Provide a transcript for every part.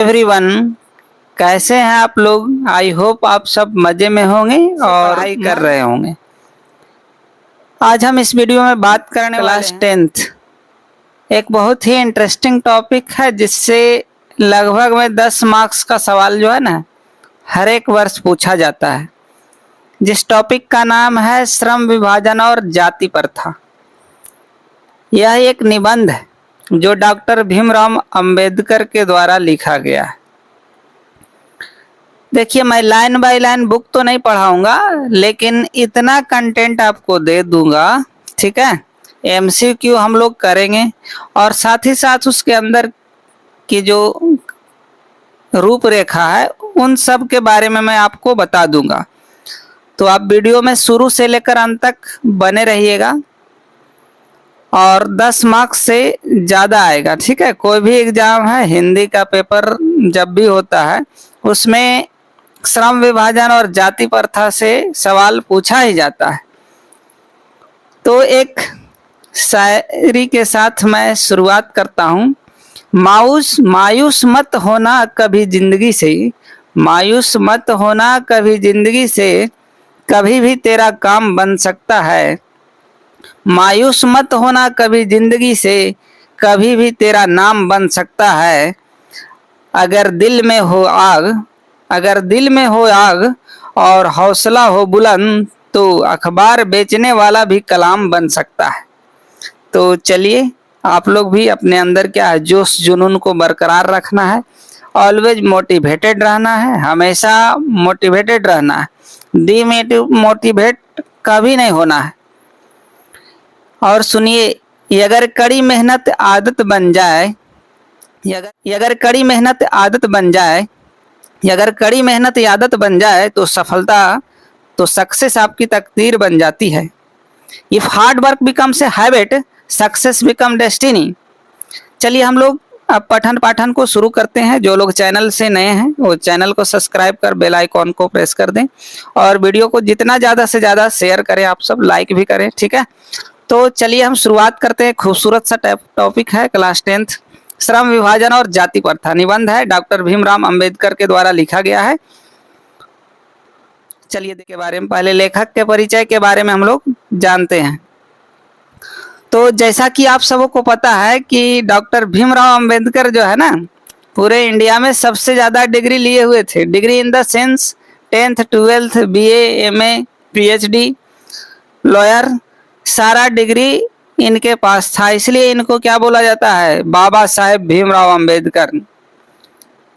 Everyone, कैसे हैं आप लोग। आई होप आप सब मज़े में होंगे और पढ़ाई कर रहे होंगे। आज हम इस वीडियो में बात करने वाले क्लास 10th एक बहुत ही इंटरेस्टिंग टॉपिक है जिससे लगभग में 10 मार्क्स का सवाल जो है ना हर एक वर्ष पूछा जाता है। जिस टॉपिक का नाम है श्रम विभाजन और जाति प्रथा। यह एक निबंध है जो डॉक्टर भीमराव अंबेडकर के द्वारा लिखा गया है। देखिए, मैं लाइन बाय लाइन बुक तो नहीं पढ़ाऊंगा, लेकिन इतना कंटेंट आपको दे दूंगा, ठीक है। एमसीक्यू हम लोग करेंगे और साथ ही साथ उसके अंदर की जो रूपरेखा है उन सब के बारे में मैं आपको बता दूंगा। तो आप वीडियो में शुरू से लेकर अंत तक बने रहिएगा और 10 मार्क्स से ज़्यादा आएगा, ठीक है। कोई भी एग्जाम है, हिंदी का पेपर जब भी होता है उसमें श्रम विभाजन और जाति प्रथा से सवाल पूछा ही जाता है। तो एक शायरी के साथ मैं शुरुआत करता हूँ। मायूस मत होना कभी जिंदगी से, मायूस मत होना कभी जिंदगी से, कभी भी तेरा काम बन सकता है। मायूस मत होना कभी जिंदगी से, कभी भी तेरा नाम बन सकता है। अगर दिल में हो आग, अगर दिल में हो आग और हौसला हो बुलंद, तो अखबार बेचने वाला भी कलाम बन सकता है। तो चलिए, आप लोग भी अपने अंदर क्या है, जोश जुनून को बरकरार रखना है। ऑलवेज मोटिवेटेड रहना है, हमेशा मोटिवेटेड रहना है। डीमोटिवेट कभी नहीं होना है। और सुनिए, अगर कड़ी मेहनत आदत बन जाए, अगर कड़ी मेहनत आदत बन जाए, अगर कड़ी मेहनत आदत बन जाए तो सफलता, तो सक्सेस आपकी तकदीर बन जाती है। If hard work becomes a habit, success become destiny. चलिए हम लोग अब पठन पाठन को शुरू करते हैं। जो लोग चैनल से नए हैं वो चैनल को सब्सक्राइब कर बेल आइकॉन को प्रेस कर दें और वीडियो को जितना ज़्यादा से ज़्यादा शेयर करें, आप सब लाइक भी करें, ठीक है। तो चलिए हम शुरुआत करते हैं। खूबसूरत सा टॉपिक है क्लास 10th, श्रम विभाजन और जाति प्रथा। निबंध है, डॉक्टर भीमराव अंबेडकर के द्वारा लिखा गया है। चलिए के बारे में, पहले लेखक के परिचय के बारे में हम लोग जानते हैं। तो जैसा कि आप सबों को पता है कि डॉक्टर भीमराव अंबेडकर जो है ना, पूरे इंडिया में सबसे ज़्यादा डिग्री लिए हुए थे। Degree in the sense 10th 12th BA MA PhD lawyer, सारा डिग्री इनके पास था। इसलिए इनको क्या बोला जाता है, बाबा साहेब भीमराव अंबेडकर,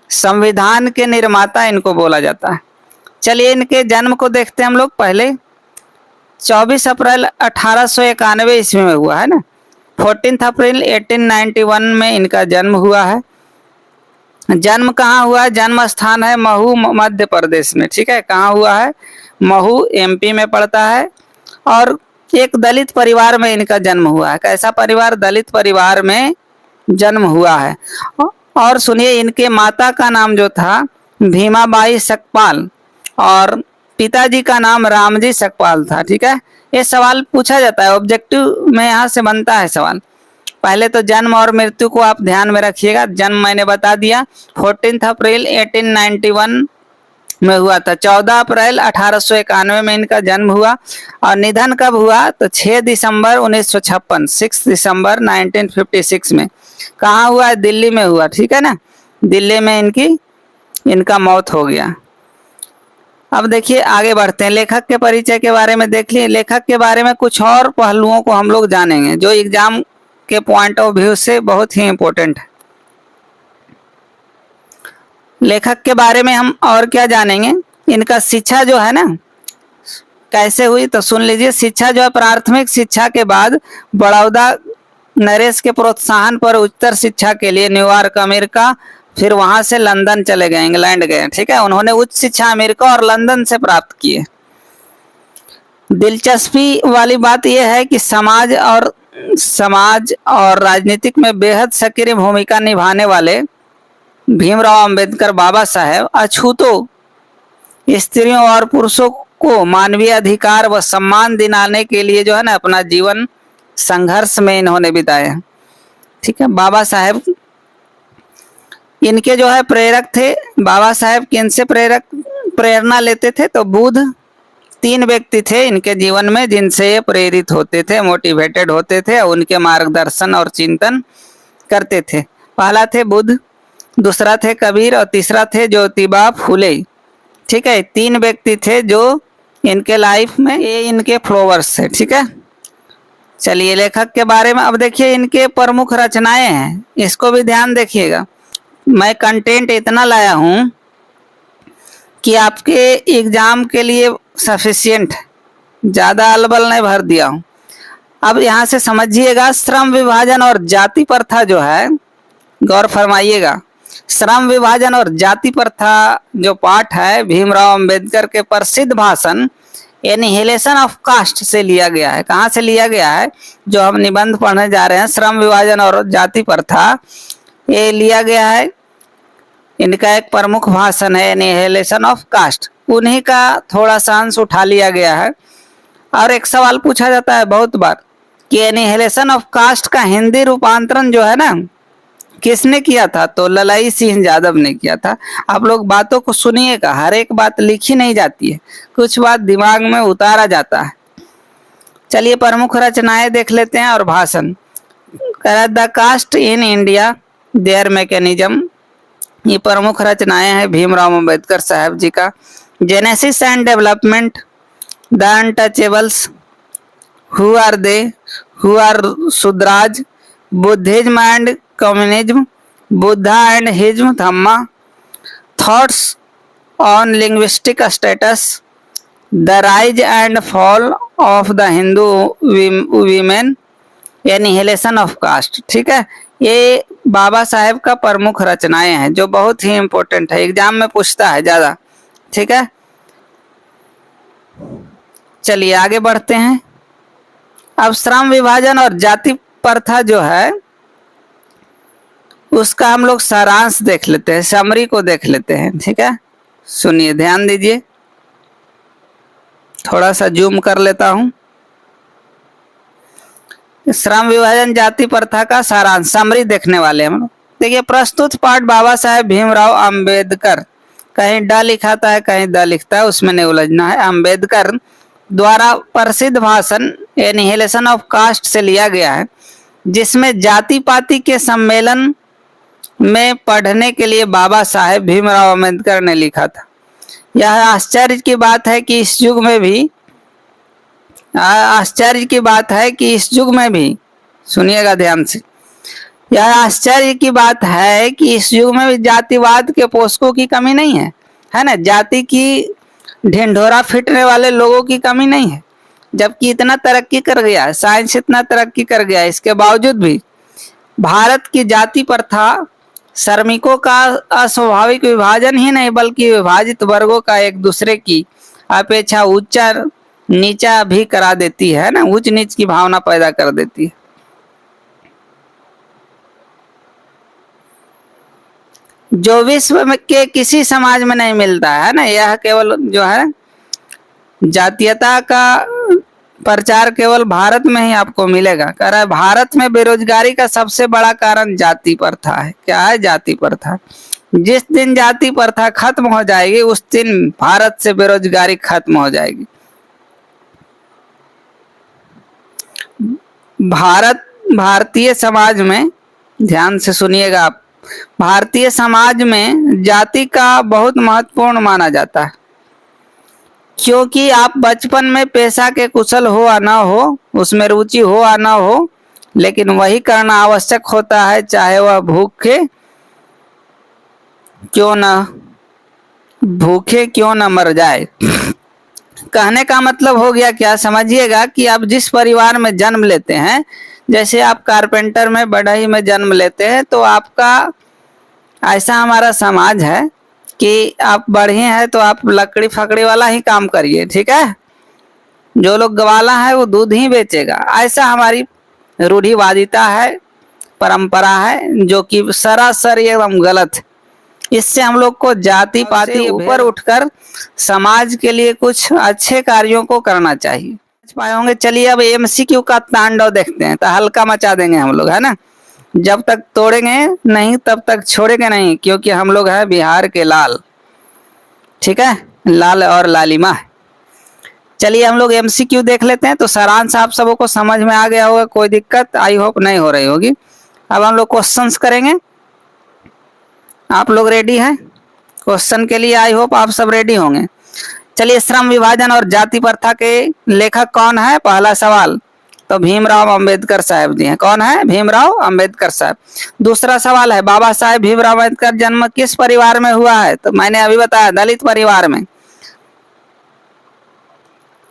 संविधान के निर्माता इनको बोला जाता है। चलिए इनके जन्म को देखते हैं हम लोग। पहले 24 अप्रैल 1891 ईस्वी में हुआ है ना। 14 अप्रैल 1891 में इनका जन्म हुआ है। जन्म कहाँ हुआ है? जन्म स्थान है महू, मध्य प्रदेश में, ठीक है। कहाँ हुआ है? महू MP में पड़ता है। और एक दलित परिवार में इनका जन्म हुआ है। कैसा परिवार? दलित परिवार में जन्म हुआ है। और सुनिए, इनके माता का नाम जो था भीमाबाई सकपाल और पिताजी का नाम रामजी सकपाल था, ठीक है। ये सवाल पूछा जाता है, ऑब्जेक्टिव में यहाँ से बनता है सवाल। पहले तो जन्म और मृत्यु को आप ध्यान में रखिएगा। जन्म मैंने बता दिया, 14 अप्रैल 1891 में हुआ था। 14 अप्रैल 1891 में इनका जन्म हुआ। और निधन कब हुआ? तो 6 दिसंबर 1956, 6 दिसंबर 1956 में। कहाँ हुआ है? दिल्ली में हुआ, ठीक है ना। दिल्ली में इनका मौत हो गया। अब देखिए आगे बढ़ते हैं। लेखक के परिचय के बारे में देख लिए। लेखक के बारे में कुछ और पहलुओं को हम लोग जानेंगे जो एग्जाम के पॉइंट ऑफ व्यू से बहुत ही इम्पोर्टेंट है। लेखक के बारे में हम और क्या जानेंगे, इनका शिक्षा जो है ना कैसे हुई, तो सुन लीजिए। शिक्षा जो है, प्राथमिक शिक्षा के बाद बड़ौदा नरेश के प्रोत्साहन पर उच्चतर शिक्षा के लिए न्यूयॉर्क अमेरिका, फिर वहां से लंदन चले गए, इंग्लैंड गए, ठीक है। उन्होंने उच्च शिक्षा अमेरिका और लंदन से प्राप्त की है। दिलचस्पी वाली बात यह है कि समाज और राजनीतिक में बेहद सक्रिय भूमिका निभाने वाले भीमराव अंबेडकर बाबा साहेब अछूतों स्त्रियों और पुरुषों को मानवीय अधिकार व सम्मान दिलाने के लिए जो है ना अपना जीवन संघर्ष में इन्होंने बिताया, ठीक है। बाबा साहेब इनके जो है प्रेरक थे बाबा साहेब, किनसे प्रेरणा लेते थे? तो बुद्ध। 3 व्यक्ति थे इनके जीवन में जिनसे ये प्रेरित होते थे, मोटिवेटेड होते थे, उनके मार्गदर्शन और चिंतन करते थे। पहला थे बुद्ध, दूसरा थे कबीर और तीसरा थे ज्योतिबा फूले। ठीक है, 3 व्यक्ति थे जो इनके लाइफ में ये इनके फॉलोअर्स थे। ठीक है, चलिए लेखक के बारे में अब देखिए, इनके प्रमुख रचनाएं हैं, इसको भी ध्यान देखिएगा। मैं कंटेंट इतना लाया हूं कि आपके एग्जाम के लिए सफिशिएंट है, ज़्यादा अलबल नहीं भर दिया हूं। अब यहाँ से समझिएगा, श्रम विभाजन और जाति प्रथा जो है, गौर फरमाइएगा, श्रम विभाजन और जाति प्रथा जो पाठ है भीमराव अंबेडकर के प्रसिद्ध भाषण एनिहिलेशन ऑफ कास्ट से लिया गया है। कहाँ से लिया गया है? जो हम निबंध पढ़ने जा रहे हैं, श्रम विभाजन और जाति प्रथा, ये लिया गया है। इनका एक प्रमुख भाषण है एनिहिलेशन ऑफ कास्ट, उन्हीं का थोड़ा सा अंश उठा लिया गया है। और एक सवाल पूछा जाता है बहुत बार कि एनिहिलेशन ऑफ कास्ट का हिंदी रूपांतरण जो है ना, किसने किया था? तो ललाई सिंह यादव ने किया था। आप लोग बातों को सुनिएगा, हर एक बात लिखी नहीं जाती है, कुछ बात दिमाग में उतारा जाता है। चलिए प्रमुख रचनाएं देख लेते हैं और भाषण। The caste in India their mechanism, ये प्रमुख रचनाएं हैं भीमराव अंबेडकर साहब जी का। Genesis and development, the untouchables, who are they, who are Shudras, Buddhism and communism, Buddha and his Dhamma, thoughts on linguistic states, the rise and fall of the Hindu women, annihilation of caste. ठीक है, ये बाबा साहेब का प्रमुख रचनाएं हैं जो बहुत ही इंपॉर्टेंट है, एग्जाम में पूछता है ज़्यादा। ठीक है, चलिए आगे बढ़ते हैं। अब श्रम विभाजन और जाति प्रथा जो है उसका हम लोग सारांश देख लेते हैं, समरी को देख लेते हैं। ठीक है, सुनिए, ध्यान दीजिए, थोड़ा सा जूम कर लेता हूं। श्रम विभाजन जाति प्रथा का सारांश, समरी देखने वाले हम लोग। देखिए, प्रस्तुत पाठ बाबा साहेब भीमराव अंबेडकर, कहीं ड लिखा था है कहीं द लिखता है, उसमें नहीं उलझना है, अंबेडकर द्वारा प्रसिद्ध भाषण एनिहिलेशन ऑफ कास्ट से लिया गया है, जिसमें जाति पाति के सम्मेलन में पढ़ने के लिए बाबा साहेब भीमराव अंबेडकर ने लिखा था। यह आश्चर्य की बात है कि इस युग में भी, आश्चर्य की बात है कि इस युग में भी, सुनिएगा ध्यान से, यह आश्चर्य की बात है कि इस युग में भी जातिवाद के पोषकों की कमी नहीं है, है ना, जाति की ढिंढोरा फिटने वाले लोगों की कमी नहीं है। जबकि इतना तरक्की कर गया है, साइंस इतना तरक्की कर गया है, इसके बावजूद भी भारत की जाति प्रथा श्रमिकों का अस्वाभाविक विभाजन ही नहीं बल्कि विभाजित वर्गों का एक दूसरे की अपेक्षा ऊंचा नीचा भी करा देती है ना, ऊंच नीच की भावना पैदा कर देती है। जो विश्व में के किसी समाज में नहीं मिलता है ना, यह केवल जो है जातीयता का प्रचार केवल भारत में ही आपको मिलेगा। कह रहा है भारत में बेरोजगारी का सबसे बड़ा कारण जाति प्रथा है। क्या है? जाति प्रथा। जिस दिन जाति प्रथा खत्म हो जाएगी उस दिन भारत से बेरोजगारी खत्म हो जाएगी। भारतीय समाज में, ध्यान से सुनिएगा आप, भारतीय समाज में जाति का बहुत महत्वपूर्ण माना जाता है, क्योंकि आप बचपन में पेशा के कुशल हो या ना हो, उसमें रुचि हो या ना हो, लेकिन वही करना आवश्यक होता है, चाहे वह भूखे क्यों न मर जाए। कहने का मतलब हो गया क्या, समझिएगा कि आप जिस परिवार में जन्म लेते हैं, जैसे आप कारपेंटर में, बढ़ई में जन्म लेते हैं, तो आपका ऐसा हमारा समाज है कि आप बढ़े हैं तो आप लकड़ी फकड़ी वाला ही काम करिए। ठीक है, जो लोग गवाला है वो दूध ही बेचेगा, ऐसा हमारी रूढ़िवादिता है, परंपरा है, जो कि सरासर एकदम गलत है। इससे हम लोग को जाति पाति ऊपर उठकर समाज के लिए कुछ अच्छे कार्यों को करना चाहिए। पाए होंगे। चलिए अब एमसीक्यू का तांडव देखते हैं, तो हल्का मचा देंगे हम लोग, है ना। जब तक तोड़ेंगे नहीं तब तक छोड़ेंगे नहीं, क्योंकि हम लोग हैं बिहार के लाल। ठीक है, लाल और लालिमा। चलिए हम लोग एमसीक्यू देख लेते हैं। तो सारांश आप सबों को समझ में आ गया होगा, कोई दिक्कत आई होप नहीं हो रही होगी। अब हम लोग क्वेश्चंस करेंगे। आप लोग रेडी हैं क्वेश्चन के लिए? आई होप आप सब रेडी होंगे। चलिए, श्रम विभाजन और जाति प्रथा के लेखक कौन है? पहला सवाल तो भीमराव अंबेडकर साहब जी हैं। कौन है? भीमराव अंबेडकर साहब। दूसरा सवाल है, बाबा साहेब भीमराव अंबेडकर जन्म किस परिवार में हुआ है? तो मैंने अभी बताया, दलित परिवार में।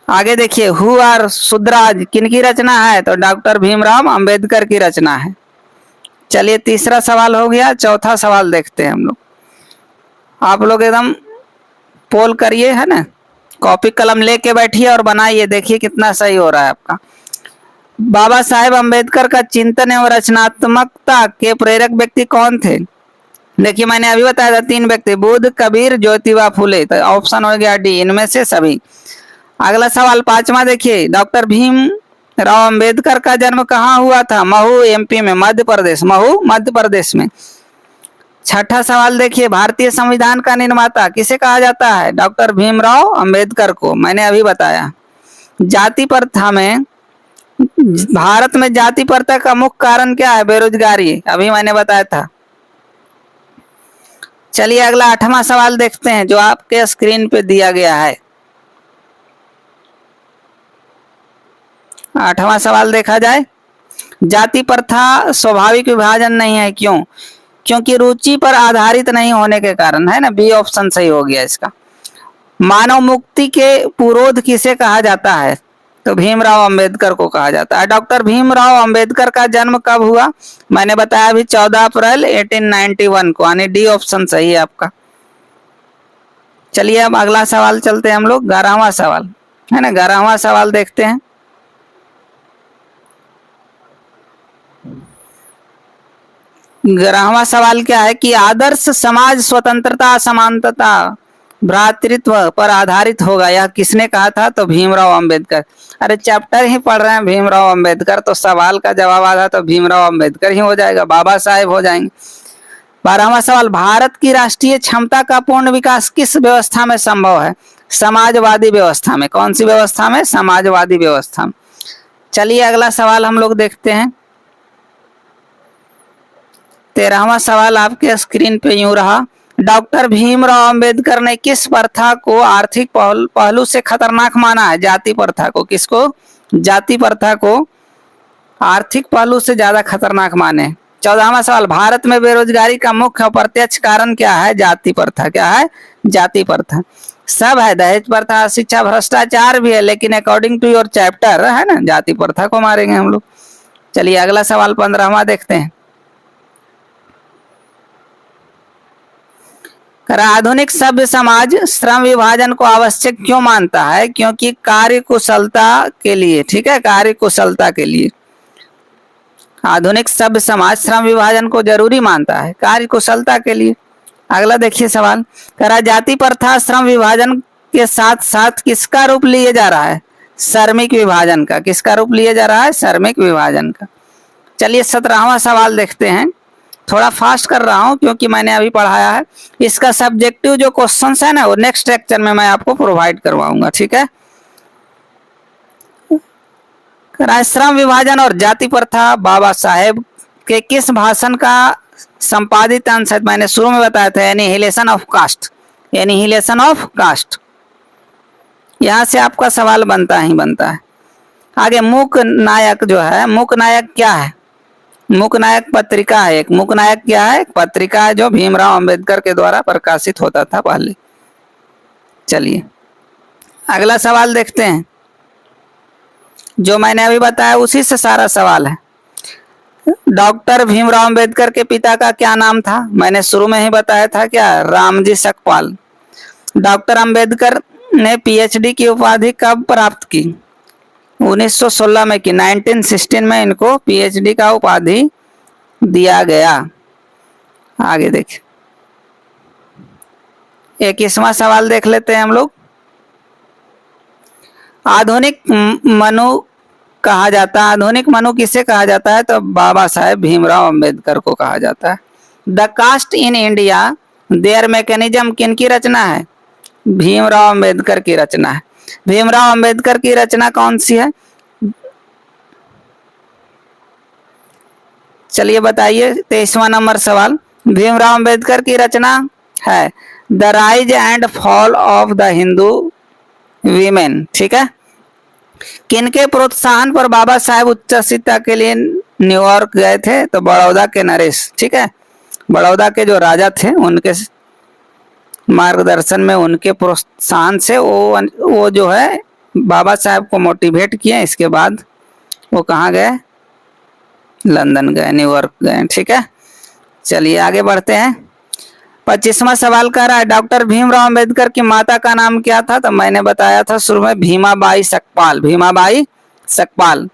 आगे देखिए, हु आर सुद्राज किनकी रचना है? तो डॉक्टर भीमराव अंबेडकर की रचना है। चलिए, तीसरा सवाल हो गया। चौथा सवाल देखते हैं हम लोग। आप लोग एकदम पोल करिए, है ना, कॉपी कलम लेके बैठिए और बनाइए, देखिए कितना सही हो रहा है आपका। बाबा साहेब अंबेडकर का चिंतन एवं रचनात्मकता के प्रेरक व्यक्ति कौन थे? देखिए, मैंने अभी बताया था 3 व्यक्ति, बुद्ध, कबीर, ज्योतिबा फुले। तो ऑप्शन हो गया डी, इनमें से सभी। अगला सवाल 5वां देखिए, डॉक्टर भीम राव अंबेडकर का जन्म कहाँ हुआ था? महू एमपी में, मध्य प्रदेश, महू मध्य प्रदेश में। छठा सवाल देखिए, भारतीय संविधान का निर्माता किसे कहा जाता है? डॉक्टर भीमराव अंबेडकर को, मैंने अभी बताया। जाति प्रथा में, भारत में जाति प्रथा का मुख्य कारण क्या है? बेरोजगारी, अभी मैंने बताया था। चलिए अगला 8वां सवाल देखते हैं, जो आपके स्क्रीन पे दिया गया है। 8वां सवाल देखा जाए, जाति प्रथा स्वाभाविक विभाजन नहीं है, क्यों? क्योंकि रुचि पर आधारित नहीं होने के कारण, है ना, बी ऑप्शन सही हो गया इसका। मानव मुक्ति के पुरोध किसे कहा जाता है? तो भीमराव अंबेडकर को कहा जाता है। डॉक्टर भीमराव अंबेडकर का जन्म कब हुआ? मैंने बताया अभी 14 अप्रैल 1891 को, यानी डी ऑप्शन सही है आपका। चलिए अब अगला सवाल चलते हैं हम लोग, 11वां सवाल, है ना, 11वां सवाल देखते हैं। ग्यारहवां सवाल क्या है कि आदर्श समाज स्वतंत्रता, समानता, भ्रातृत्व पर आधारित होगा, यह किसने कहा था? तो भीमराव अंबेडकर। अरे चैप्टर ही पढ़ रहे हैं भीमराव अंबेडकर, तो सवाल का जवाब आधा तो भीमराव अंबेडकर ही हो जाएगा, बाबा साहेब हो जाएंगे। 12वां सवाल, भारत की राष्ट्रीय क्षमता का पूर्ण विकास किस व्यवस्था में संभव है? समाजवादी व्यवस्था में। कौन सी व्यवस्था में? समाजवादी व्यवस्था में। चलिए अगला सवाल हम लोग देखते हैं। 13वां सवाल आपके स्क्रीन पे यूं रहा, डॉक्टर भीमराव अंबेडकर ने किस प्रथा को आर्थिक पहलू से खतरनाक माना है? जाति प्रथा को। किसको? जाति प्रथा को आर्थिक पहलू से ज्यादा खतरनाक माने। 14वां सवाल, भारत में बेरोजगारी का मुख्य अप्रत्यक्ष कारण क्या है? जाति प्रथा। क्या है? जाति प्रथा। सब है, दहेज प्रथा, शिक्षा भ्रष्टाचार भी है, लेकिन अकॉर्डिंग टू योर चैप्टर, है ना, जाति प्रथा को मारेंगे हम लोग। चलिए अगला सवाल 15वां देखते हैं। आधुनिक सभ्य समाज श्रम विभाजन को आवश्यक क्यों मानता है? क्योंकि कार्य कुशलता के लिए। ठीक है, कार्य कुशलता के लिए आधुनिक सभ्य समाज श्रम विभाजन को जरूरी मानता है, कार्य कुशलता के लिए। अगला देखिए सवाल, जाति प्रथा श्रम विभाजन के साथ साथ किसका रूप लिए जा रहा है? श्रमिक विभाजन का। किसका रूप लिए जा रहा है? श्रमिक विभाजन का। चलिए 17वां सवाल देखते हैं। थोड़ा फास्ट कर रहा हूं क्योंकि मैंने अभी पढ़ाया है। इसका सब्जेक्टिव जो क्वेश्चंस है ना, वो नेक्स्ट लेक्चर में मैं आपको प्रोवाइड करवाऊंगा। ठीक है, श्रम विभाजन और जाति प्रथा बाबा साहेब के किस भाषण का संपादित अंश है? मैंने शुरू में बताया था, annihilation of caste. Annihilation of caste, यहां से आपका सवाल बनता ही बनता है। आगे मूक नायक जो है, मूक नायक क्या है? मूक नायक पत्रिका है एक। मूक नायक क्या है? पत्रिका है जो भीमराव अंबेडकर के द्वारा प्रकाशित होता था पहले। चलिए अगला सवाल देखते हैं, जो मैंने अभी बताया उसी से सारा सवाल है। डॉक्टर भीमराव अंबेडकर के पिता का क्या नाम था? मैंने शुरू में ही बताया था, क्या? रामजी सकपाल। डॉक्टर अंबेडकर ने पीएचडी की उपाधि कब प्राप्त की? 1916 में की। 1916 में इनको पीएचडी का उपाधि दिया गया। आगे देखिए 21वां सवाल देख लेते हैं हम लोग। आधुनिक कहा जाता है, आधुनिक मनु किसे कहा जाता है, तो बाबा साहेब भीमराव अंबेडकर को कहा जाता है। The caste in India their mechanism किनकी रचना है, भीमराव अंबेडकर की रचना है। भीमराव अंबेडकर की रचना कौन सी है, चलिए बताइए। 23वां नंबर सवाल, भीमराव अंबेडकर की रचना है the rise and fall of the Hindu women. ठीक है, किनके प्रोत्साहन पर बाबा साहेब उच्च शिक्षा के लिए न्यूयॉर्क गए थे, तो बड़ौदा के नरेश। ठीक है, बड़ौदा के जो राजा थे उनके मार्गदर्शन में, उनके प्रोत्साहन से वो जो है बाबा साहेब को मोटिवेट किए। इसके बाद वो कहाँ गए, लंदन गए, न्यूयॉर्क गए। ठीक है, चलिए आगे बढ़ते हैं। 25वां सवाल कह रहा है डॉक्टर भीमराव अंबेडकर की माता का नाम क्या था, तो मैंने बताया था शुरू में, भीमाबाई सकपाल, भीमाबाई सकपाल।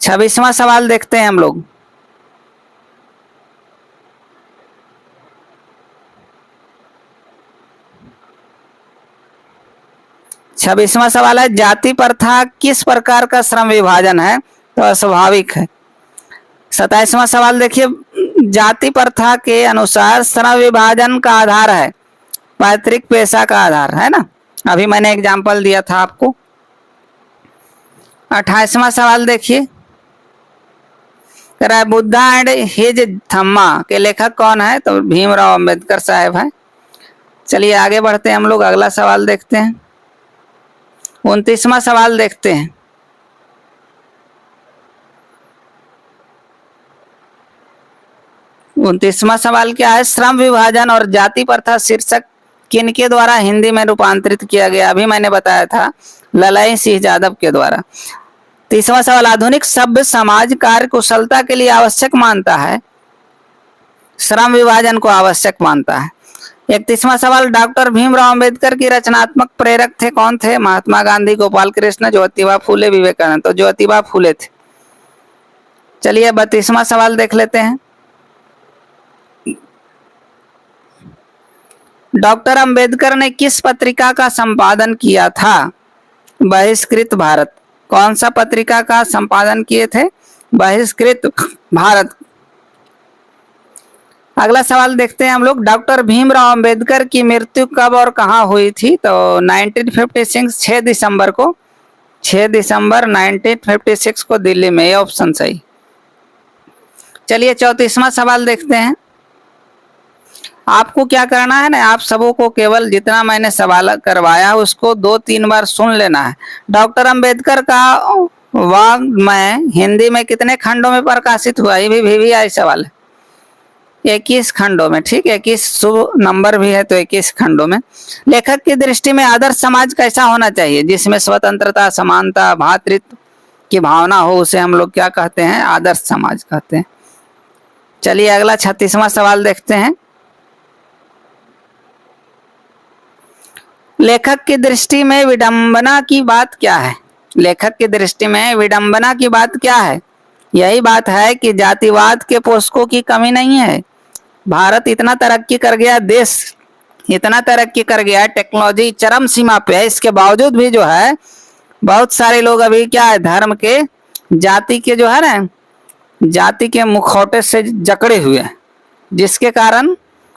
26वां सवाल देखते हैं हम लोग। छब्बीसवां सवाल है जाति प्रथा किस प्रकार का श्रम विभाजन है, तो अस्वाभाविक है। 27वां सवाल देखिए, जाति प्रथा के अनुसार श्रम विभाजन का आधार है पैतृक पेशा का आधार, है ना, अभी मैंने एग्जाम्पल दिया था आपको। 28वां सवाल देखिए, कह रहा है बुद्धा एंड हिज थम्मा के लेखक कौन है, तो भीमराव अंबेडकर साहब है। चलिए आगे बढ़ते हैं हम लोग, अगला सवाल देखते हैं। 29वां सवाल देखते हैं। उनतीसवां सवाल क्या है, श्रम विभाजन और जाति प्रथा शीर्षक किनके द्वारा हिंदी में रूपांतरित किया गया, अभी मैंने बताया था, ललाई सिंह यादव के द्वारा। 30वां सवाल, आधुनिक सभ्य समाज कार्य कुशलता के लिए आवश्यक मानता है, श्रम विभाजन को आवश्यक मानता है। 31वां सवाल, डॉक्टर भीमराव अंबेडकर की रचनात्मक प्रेरक थे, कौन थे, महात्मा गांधी, गोपाल कृष्ण, ज्योतिबा फूले, विवेकानंद, तो ज्योतिबा फूले थे। चलिए 32वां सवाल देख लेते हैं। डॉक्टर अंबेडकर ने किस पत्रिका का संपादन किया था, बहिष्कृत भारत। कौन सा पत्रिका का संपादन किए थे, बहिष्कृत भारत। अगला सवाल देखते हैं हम लोग, डॉक्टर भीमराव अंबेडकर की मृत्यु कब और कहां हुई थी, तो 1956 6 दिसंबर को, 6 दिसंबर 1956 को दिल्ली में, ये ऑप्शन सही। चलिए 34वां सवाल देखते हैं। आपको क्या करना है ना, आप सबों को केवल जितना मैंने सवाल करवाया उसको 2-3 बार सुन लेना है। डॉक्टर अंबेडकर का वाङ्मय हिंदी में कितने खंडों में प्रकाशित हुआ, ये भी आई सवाल है। 21 खंडों में। ठीक, 21 शुभ नंबर भी है तो 21 खंडों में। लेखक की दृष्टि में आदर्श समाज कैसा होना चाहिए, जिसमें स्वतंत्रता, समानता, भातृत्व की भावना हो, उसे हम लोग क्या कहते हैं, आदर्श समाज कहते हैं। चलिए अगला 36वां सवाल देखते हैं। लेखक की दृष्टि में विडंबना की बात क्या है, लेखक की दृष्टि में विडंबना की बात क्या है, यही बात है कि जातिवाद के पोषकों की कमी नहीं है। भारत इतना तरक्की कर गया, देश इतना तरक्की कर गया, टेक्नोलॉजी चरम सीमा पे है, इसके बावजूद भी जो है बहुत सारे लोग अभी क्या है, धर्म के, जाति के जो है ना, जाति के मुखौटे से जकड़े हुए हैं, जिसके कारण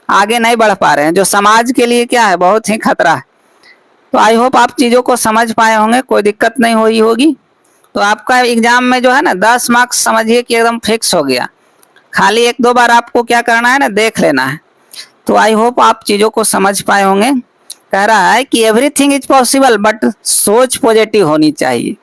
आगे नहीं बढ़ पा रहे हैं, जो समाज के लिए क्या है, बहुत ही खतरा है। तो आई होप आप चीज़ों को समझ पाए होंगे, कोई दिक्कत नहीं हुई होगी। तो आपका एग्जाम में जो है ना 10 मार्क्स समझिए कि एकदम फिक्स हो गया, खाली 1-2 बार आपको क्या करना है ना, देख लेना है। तो आई होप आप चीज़ों को समझ पाए होंगे। कह रहा है कि एवरीथिंग इज पॉसिबल बट सोच पॉजिटिव होनी चाहिए।